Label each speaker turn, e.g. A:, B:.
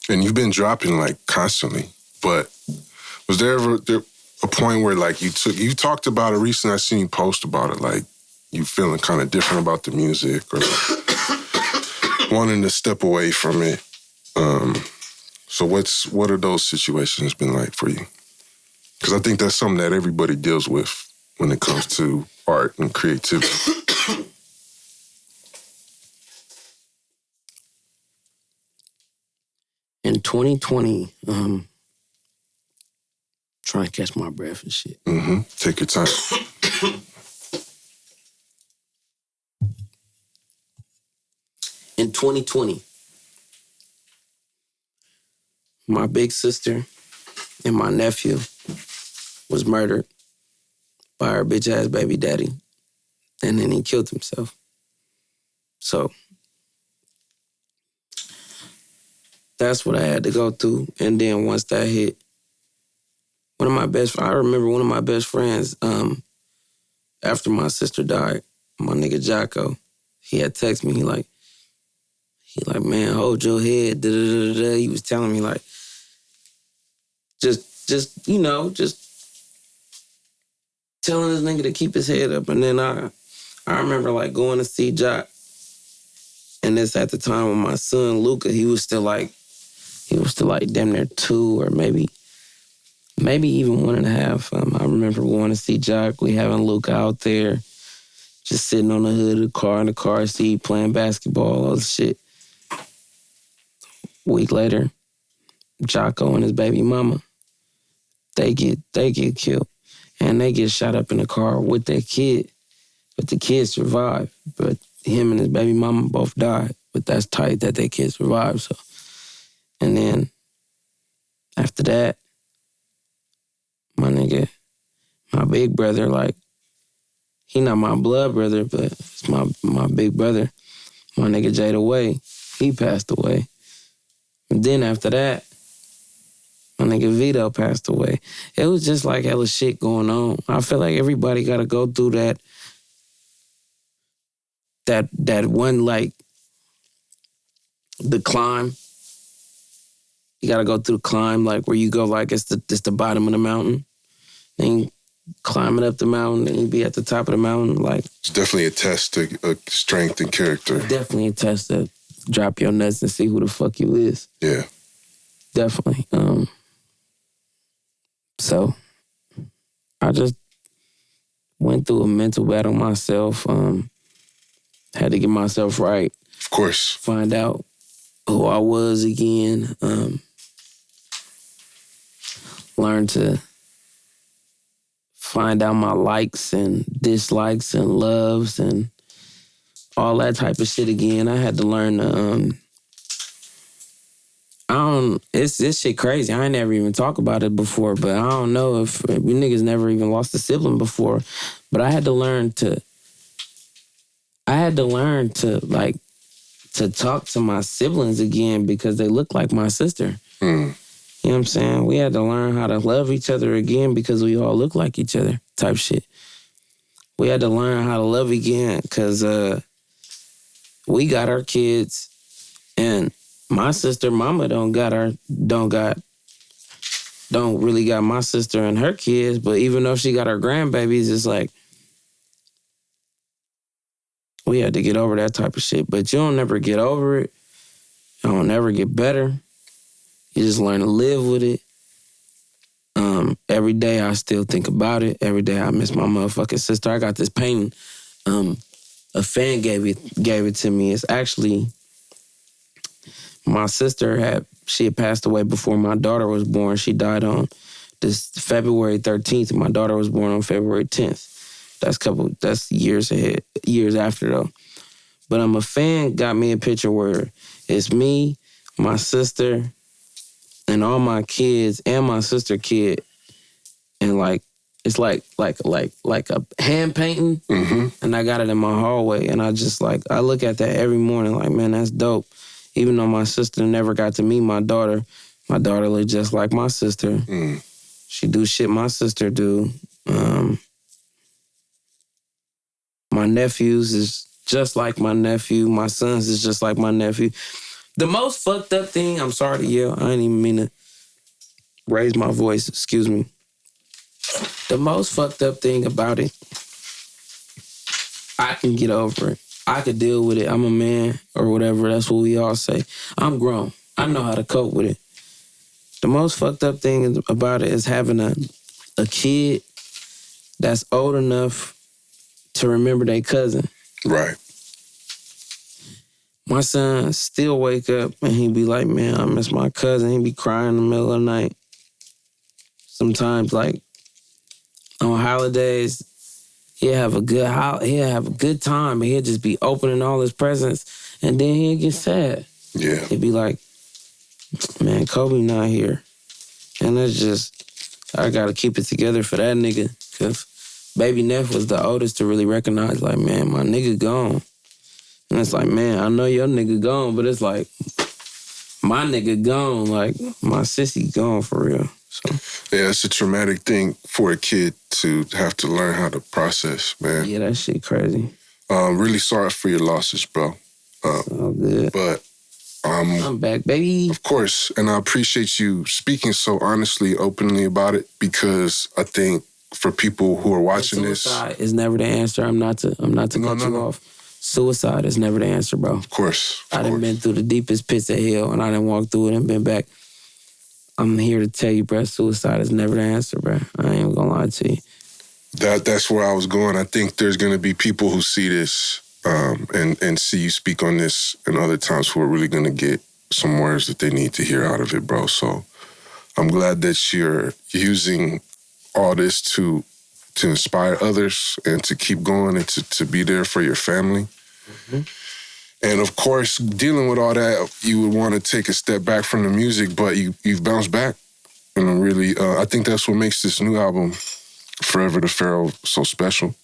A: And you've been dropping like constantly, but was there ever a point where like you talked about it recently, I seen you post about it, like you feeling kind of different about the music or like wanting to step away from it. So what are those situations been like for you? Because I think that's something that everybody deals with when it comes to art and creativity.
B: In 2020, trying to catch my breath and shit.
A: Take your time.
B: In 2020, my big sister and my nephew was murdered by her bitch-ass baby daddy, and then he killed himself. So that's what I had to go through. And then once that hit, I remember one of my best friends, after my sister died, my nigga Jocko, he had texted me, he like, man, hold your head, da-da-da-da. He was telling me like, just telling this nigga to keep his head up. And then I remember like going to see Jock. And this at the time when my son, Luca, he was still like damn near 2 or maybe even 1.5. I remember going to see Jock. We having Luca out there, just sitting on the hood of the car in the car seat, playing basketball, all this shit. A week later, Jocko and his baby mama, they get killed. And they get shot up in the car with their kid. But the kid survived. But him and his baby mama both died. But that's tight that their kid survived. So, and then after that, my nigga, my big brother, like, he not my blood brother, but it's my big brother. My nigga Jada Way, he passed away. And then after that, my nigga Vito passed away. It was just like hella shit going on. I feel like everybody got to go through that one, like, the climb. You got to go through the climb, like, where you go, like, it's the bottom of the mountain. Then you climbing up the mountain, and you be at the top of the mountain, like.
A: It's definitely a test to strength and character.
B: Definitely a test to drop your nuts and see who the fuck you is.
A: Yeah.
B: Definitely. So I just went through a mental battle myself. Had to get myself right.
A: Of course.
B: Find out who I was again. Learn to find out my likes and dislikes and loves and all that type of shit again. I had to learn to, this shit crazy. I ain't never even talked about it before, but I don't know if you niggas never even lost a sibling before. But I had to learn to like, to talk to my siblings again because they look like my sister. You know what I'm saying? We had to learn how to love each other again because we all look like each other type shit. We had to learn how to love again because we got our kids and my sister mama don't really got my sister and her kids, but even though she got her grandbabies, it's like we had to get over that type of shit. But you don't never get over it. You don't never get better. You just learn to live with it. Every day I still think about it. Every day I miss my motherfucking sister. I got this painting. A fan gave it to me. It's actually my sister had passed away before my daughter was born. She died on this February 13th. My daughter was born on February 10th. That's years after though. But a fan got me a picture where it's me, my sister, and all my kids and my sister kid, and like it's like a hand painting, and I got it in my hallway, and I just like I look at that every morning, like, man, that's dope. Even though my sister never got to meet my daughter look just like my sister. She do shit my sister do. My nephews is just like my nephew. My sons is just like my nephew. The most fucked up thing, I'm sorry to yell, I didn't even mean to raise my voice, excuse me. The most fucked up thing about it, I can get over it. I could deal with it. I'm a man or whatever. That's what we all say. I'm grown. I know how to cope with it. The most fucked up thing about it is having a kid that's old enough to remember their cousin.
A: Right.
B: My son still wake up and he be like, man, I miss my cousin. He be crying in the middle of the night. Sometimes, like, on holidays, he'll have a good time, and he'll just be opening all his presents, and then he'll get sad.
A: Yeah.
B: He'll be like, man, Kobe not here. And it's just, I gotta keep it together for that nigga, because baby Nef was the oldest to really recognize, like, man, my nigga gone. And it's like, man, I know your nigga gone, but it's like, my nigga gone, like, my sissy gone for real. So
A: yeah, it's a traumatic thing for a kid to have to learn how to process, man.
B: Yeah, that shit crazy.
A: Really sorry for your losses, bro.
B: All good.
A: But
B: I'm back, baby.
A: Of course, and I appreciate you speaking so honestly, openly about it, because I think for people who are watching
B: suicide is never the answer. I'm not to cut you off. Suicide is never the answer, bro.
A: Of course.
B: I done been through the deepest pits of hell, and I done walked through it and been back. I'm here to tell you, bro, suicide is never the answer, bro. I ain't even gonna lie to you.
A: That's where I was going. I think there's gonna be people who see this and see you speak on this, and other times who are really gonna get some words that they need to hear out of it, bro. So I'm glad that you're using all this to inspire others and to keep going and to be there for your family. Mm-hmm. And of course, dealing with all that, you would want to take a step back from the music, but you've bounced back. And I'm really, I think that's what makes this new album, Forever the Pharaoh, so special.